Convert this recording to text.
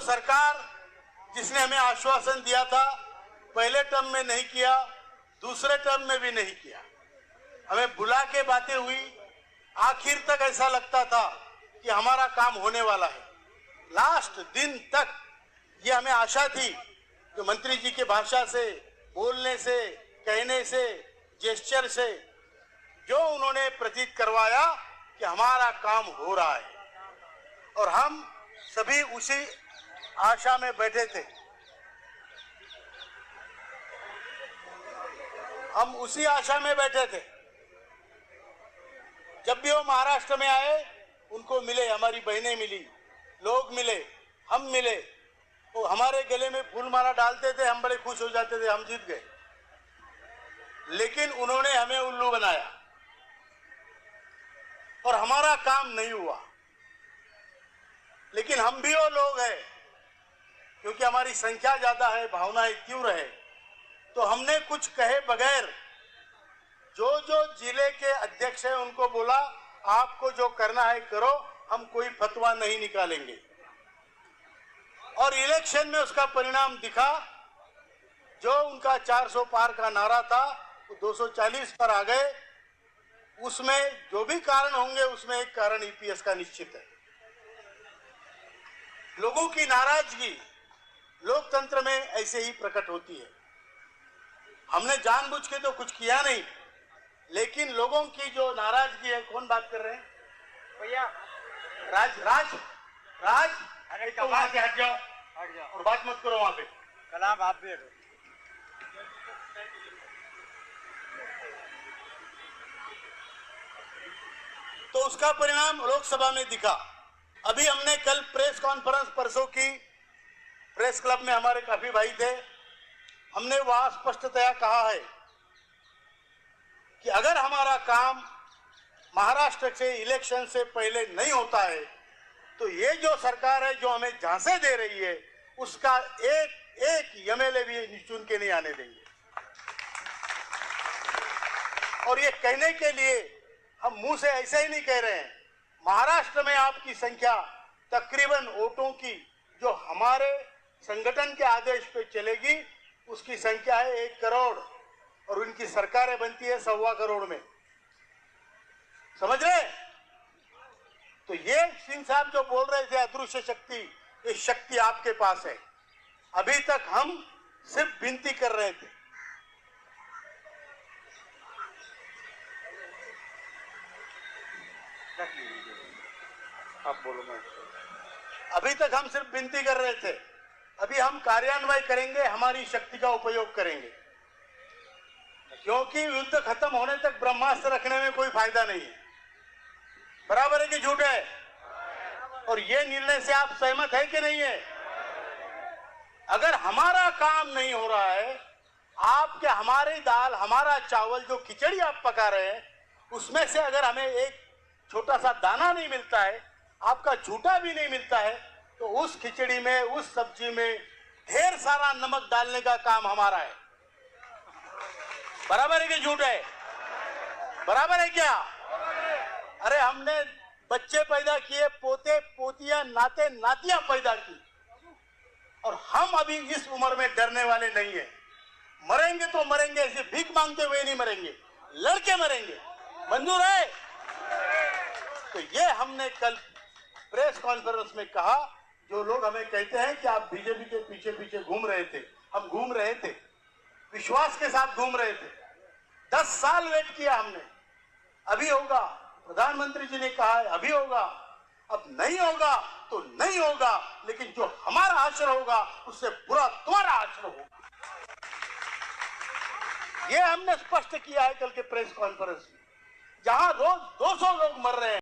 सरकार जिसने हमें आश्वासन दिया था, पहले टर्म में नहीं किया, दूसरे टर्म में भी नहीं किया। हमें बुला के बातें हुई, आखिर तक ऐसा लगता था कि हमारा काम होने वाला है। लास्ट दिन तक ये हमें आशा थी, जो मंत्री जी के भाषा से, बोलने से, कहने से, जेस्चर से जो उन्होंने प्रतीत करवाया कि हमारा काम हो रहा है, और हम सभी उसी आशा में बैठे थे। हम उसी आशा में बैठे थे। जब भी वो महाराष्ट्र में आए, उनको मिले, हमारी बहनें मिली, लोग मिले, हम मिले, वो हमारे गले में फूल माला डालते थे, हम बड़े खुश हो जाते थे, हम जीत गए। लेकिन उन्होंने हमें उल्लू बनाया और हमारा काम नहीं हुआ। लेकिन हम भी वो लोग हैं, क्योंकि हमारी संख्या ज्यादा है, भावनाएं तीव्र है, तो हमने कुछ कहे बगैर जो जो जिले के अध्यक्ष हैं उनको बोला, आपको जो करना है करो, हम कोई फतवा नहीं निकालेंगे। और इलेक्शन में उसका परिणाम दिखा। जो उनका 400 पार का नारा था, वो 240 पर आ गए। उसमें जो भी कारण होंगे, उसमें एक कारण ईपीएस का निश्चित है। लोगों की नाराजगी लोकतंत्र में ऐसे ही प्रकट होती है। हमने जानबूझ के तो कुछ किया नहीं, लेकिन लोगों की जो नाराजगी है। कौन बात कर रहे हैं भैया? राज राज राज अरे तो वहां से हट जाओ और बात मत करो वहां पे। कलाम आप भी हटो। तो उसका परिणाम लोकसभा में दिखा। अभी हमने कल प्रेस कॉन्फ्रेंस, परसों की प्रेस क्लब में हमारे काफी भाई थे, हमने वहां स्पष्टतया कहा है कि अगर हमारा काम महाराष्ट्र से इलेक्शन से पहले नहीं होता है, तो ये जो सरकार है जो हमें झांसे दे रही है, उसका एक एक एमएलए भी चुन के नहीं आने देंगे। और ये कहने के लिए हम मुंह से ऐसे ही नहीं कह रहे हैं। महाराष्ट्र में आपकी संख्या तकरीबन वोटों की जो हमारे संगठन के आदेश पे चलेगी, उसकी संख्या है 1 करोड़, और उनकी सरकारें बनती है 1.25 करोड़ में। समझ रहे? तो ये सिंह साहब जो बोल रहे थे अदृश्य शक्ति, ये शक्ति आपके पास है। अभी तक हम सिर्फ विनती कर रहे थे। आप बोलो। मैं अभी तक हम सिर्फ विनती कर रहे थे। अभी हम कार्यान्वयन करेंगे, हमारी शक्ति का उपयोग करेंगे, क्योंकि युद्ध खत्म होने तक ब्रह्मास्त्र रखने में कोई फायदा नहीं है। बराबर है कि झूठ है? और ये निर्णय से आप सहमत है कि नहीं है? अगर हमारा काम नहीं हो रहा है, आपके हमारी दाल, हमारा चावल, जो खिचड़ी आप पका रहे हैं, उसमें से अगर हमें एक छोटा सा दाना नहीं मिलता है, आपका झूठा भी नहीं मिलता है, तो उस खिचड़ी में, उस सब्जी में ढेर सारा नमक डालने का काम हमारा है। बराबर है कि झूठ है? बराबर है क्या? अरे हमने बच्चे पैदा किए, पोते पोतियां, नाते नातियां पैदा की, और हम अभी इस उम्र में डरने वाले नहीं है। मरेंगे तो मरेंगे, ऐसे भीख मांगते हुए नहीं मरेंगे, लड़के मरेंगे। मंजूर है? तो ये हमने कल प्रेस कॉन्फ्रेंस में कहा। जो लोग हमें कहते हैं कि आप बीजेपी के पीछे पीछे घूम रहे थे, हम घूम रहे थे, विश्वास के साथ घूम रहे थे। 10 साल वेट किया हमने। अभी होगा, प्रधानमंत्री जी ने कहा है अभी होगा। अब नहीं होगा तो नहीं होगा, लेकिन जो हमारा आचरण होगा उससे बुरा तुम्हारा आचरण होगा। ये हमने स्पष्ट किया है कल के प्रेस कॉन्फ्रेंस में, जहां रोज 200 लोग मर रहे हैं।